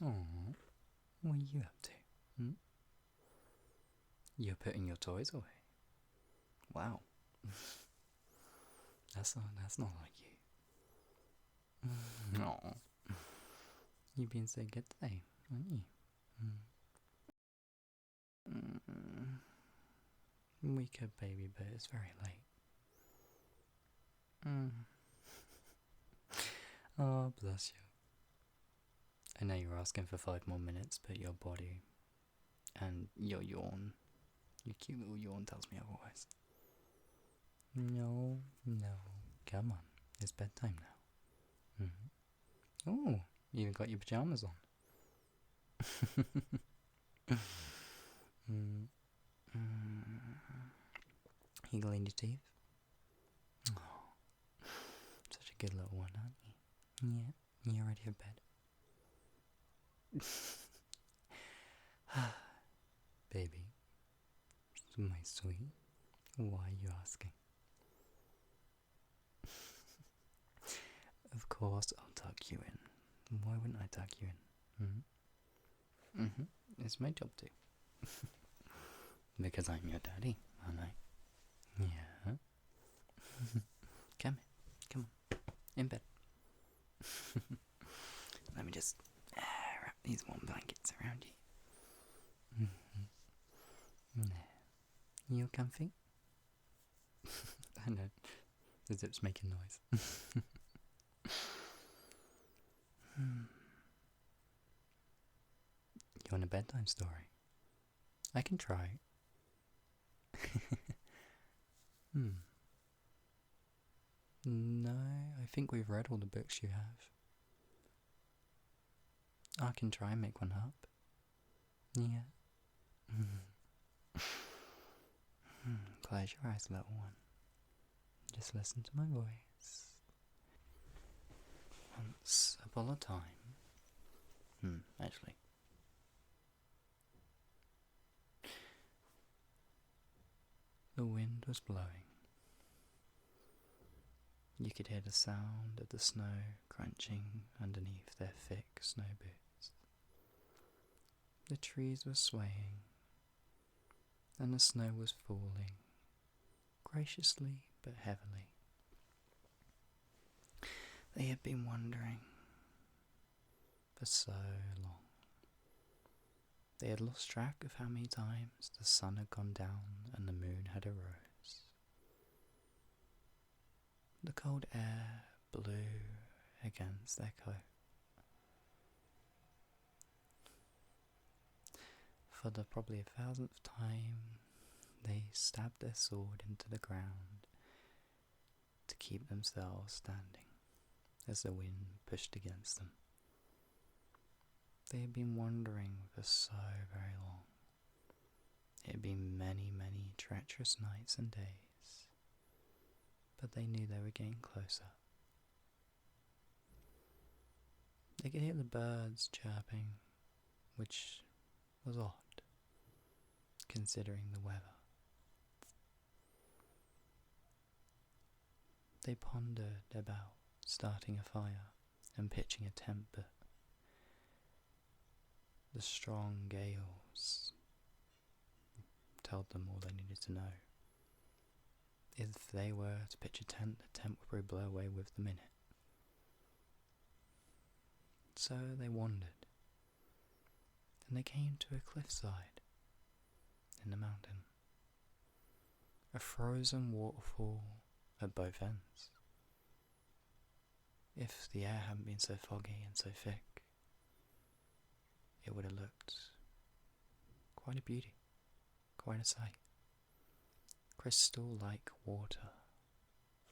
Oh, what are you up to? Hmm? You're putting your toys away. Wow. That's not like you. No. You've been so good today, haven't you? We could, baby, but it's very late. Oh, bless you. I know you're asking for 5 more minutes, but your body and your yawn, your cute little yawn tells me otherwise. No, come on, it's bedtime now. Oh, you even got your pajamas on. You cleaned your teeth? Oh, such a good little one, aren't you? Yeah, you're ready for bed. Baby, my sweet, why are you asking? Of course I'll tuck you in. Why wouldn't I tuck you in? It's my job to. Because I'm your daddy, aren't I? Yeah. Come on, in bed. Let me just wrap these warm blankets around you. You comfy? I know, the zip's making noise. You want a bedtime story? I can try. No, I think we've read all the books you have. I can try and make one up. Yeah. Close your eyes, little one. Just listen to my voice. Once upon a time. Actually. The wind was blowing. You could hear the sound of the snow crunching underneath their thick snow boots. The trees were swaying, and the snow was falling, graciously but heavily. They had been wandering for so long. They had lost track of how many times the sun had gone down and the moon had arose. The cold air blew against their coat. For the probably 1,000th time, they stabbed their sword into the ground to keep themselves standing as the wind pushed against them. They had been wandering for so very long. It had been many, many treacherous nights and days, but they knew they were getting closer. They could hear the birds chirping, which was odd, considering the weather. They pondered about starting a fire and pitching a tent, but the strong gales told them all they needed to know. If they were to pitch a tent, the tent would probably blow away with them in it. So they wandered, and they came to a cliffside in the mountain. A frozen waterfall at both ends. If the air hadn't been so foggy and so thick, it would have looked quite a beauty, quite a sight. Crystal-like water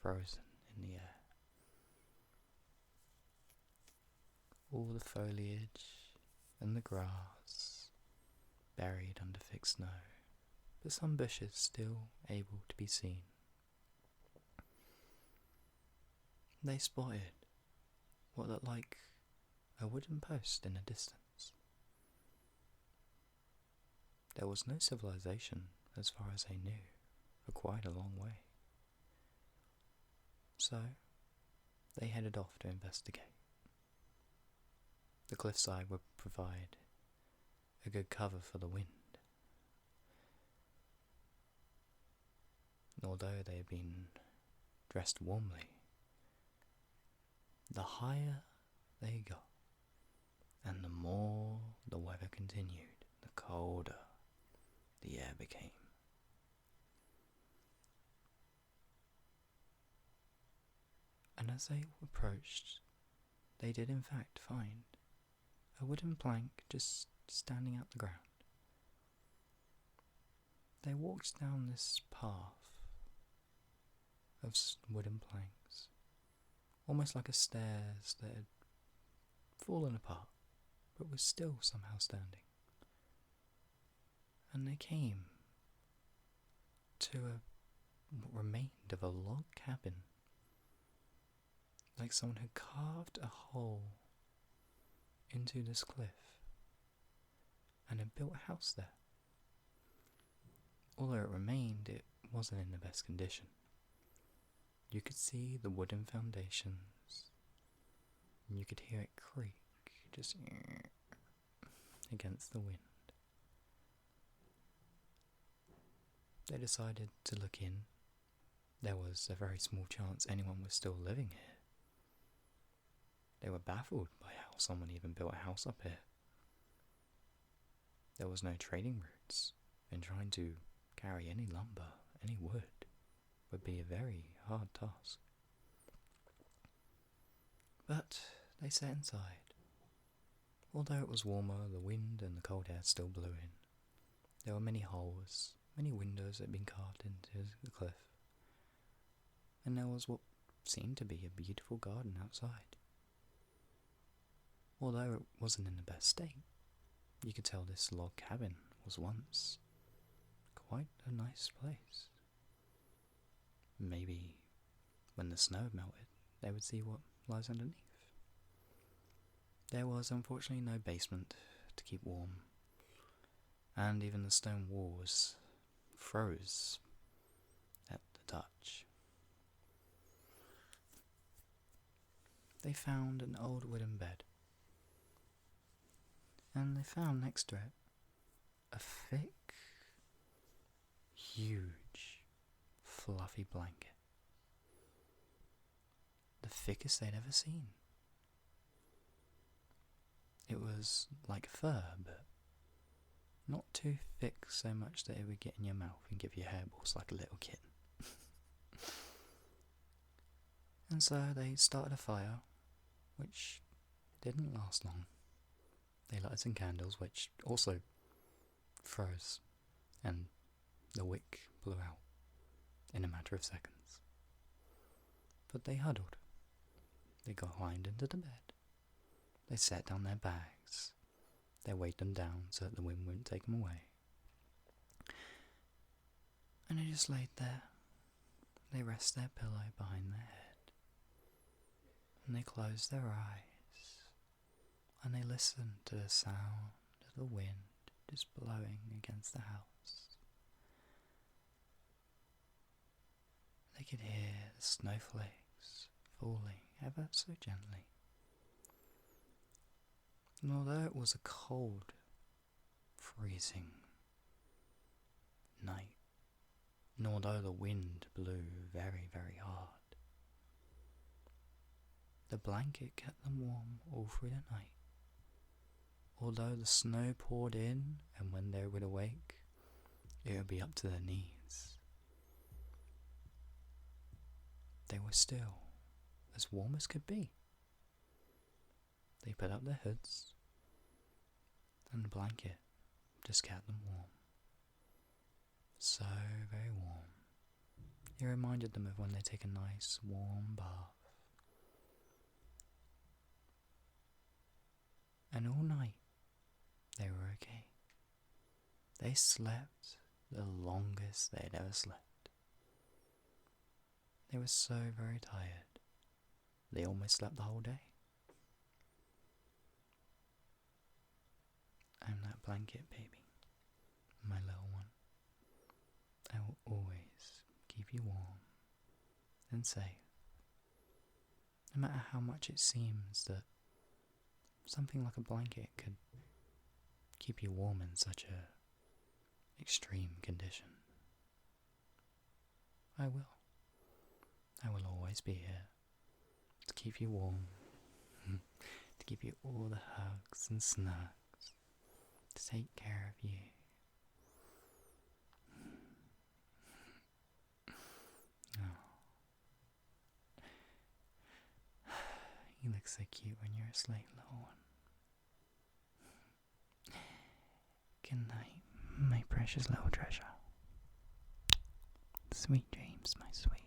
frozen in the air. All the foliage and the grass buried under thick snow, but some bushes still able to be seen. They spotted what looked like a wooden post in the distance. There was no civilization as far as they knew for quite a long way. So they headed off to investigate. The cliffside would provide a good cover for the wind. Although they had been dressed warmly, the higher they got, and the more the weather continued, the colder the air became. And as they approached, they did in fact find a wooden plank just standing out the ground. They walked down this path of wooden planks, almost like a stairs that had fallen apart, but was still somehow standing. And they came to what remained of a log cabin, like someone had carved a hole into this cliff and had built a house there. Although it remained, it wasn't in the best condition. You could see the wooden foundations, and you could hear it creak, just against the wind. They decided to look in. There was a very small chance anyone was still living here. They were baffled by how someone even built a house up here. There was no trading routes, and trying to carry any lumber, any wood, would be a very hard task. But they sat inside. Although it was warmer, the wind and the cold air still blew in. There were many holes, many windows that had been carved into the cliff, and there was what seemed to be a beautiful garden outside. Although it wasn't in the best state, you could tell this log cabin was once quite a nice place. Maybe when the snow melted, they would see what lies underneath. There was unfortunately no basement to keep warm, and even the stone walls froze at the touch. They found an old wooden bed, and they found next to it a thick, huge, fluffy blanket. The thickest they'd ever seen. It was like fur, but not too thick so much that it would get in your mouth and give you hairballs like a little kitten. And so they started a fire, which didn't last long. They lighted some candles, which also froze, and the wick blew out in a matter of seconds. But they huddled. They got climbed into the bed. They set down their bags. They weighed them down so that the wind wouldn't take them away. And they just laid there. They rest their pillow behind their head. And they closed their eyes. And they listened to the sound of the wind just blowing against the house. They could hear the snowflakes falling ever so gently. And although it was a cold, freezing night, and although the wind blew very, very hard, the blanket kept them warm all through the night. Although the snow poured in, and when they would awake, it would be up to their knees, they were still as warm as could be. They put up their hoods, and the blanket just kept them warm. So very warm. It reminded them of when they take a nice warm bath. And all night, they were okay. They slept the longest they had ever slept. They were so very tired, they almost slept the whole day. I'm that blanket, baby, my little one. I will always keep you warm and safe, no matter how much it seems that something like a blanket could keep you warm in such a extreme condition. I will. I will always be here to keep you warm, to give you all the hugs and snugs, to take care of you. Oh. You look so cute when you're asleep, little one. Good night, my precious little treasure. Sweet dreams, my sweet.